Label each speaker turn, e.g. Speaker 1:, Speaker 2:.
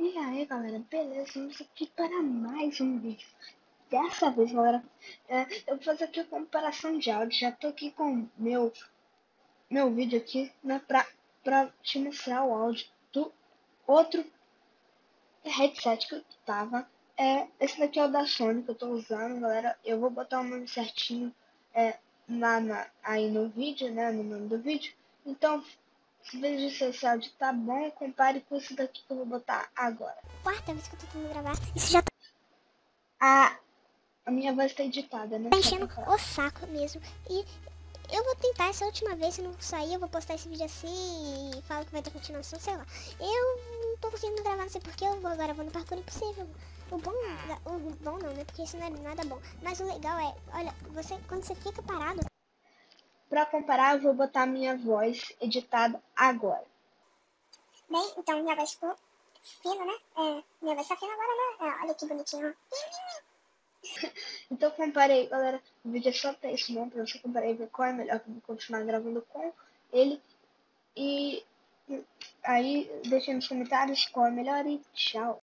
Speaker 1: E aí galera, beleza? Estamos aqui para mais um vídeo. Dessa vez galera, eu vou fazer aqui a comparação de áudio. Já tô aqui com meu vídeo aqui, né, pra te mostrar o áudio do outro headset que eu tava. Esse daqui é o da Sony que eu tô usando, galera. Eu vou botar o nome certinho aí no vídeo, né, no nome do vídeo. Então, se veja esse áudio tá bom, compare com esse daqui que eu vou botar agora.
Speaker 2: Quarta vez que eu tô tentando gravar, isso já tá
Speaker 1: A minha voz tá editada, né?
Speaker 2: enchendo o saco mesmo. E eu vou tentar essa última vez, se não sair, eu vou postar esse vídeo assim e falo que vai ter continuação, sei lá. Eu não tô conseguindo gravar, não sei porque eu agora vou no parkour impossível. O bom não, né? Porque isso não é nada bom. Mas o legal é, olha, quando você fica parado.
Speaker 1: Pra comparar, eu vou botar minha voz editada agora.
Speaker 2: Bem, então minha voz ficou fina, né? Minha voz tá fina agora, né? Olha que bonitinho.
Speaker 1: Então comparei, galera. O vídeo é só texto, né? Pra você comparar e ver qual é melhor, que eu vou continuar gravando com ele. E aí, deixem nos comentários qual é melhor e tchau.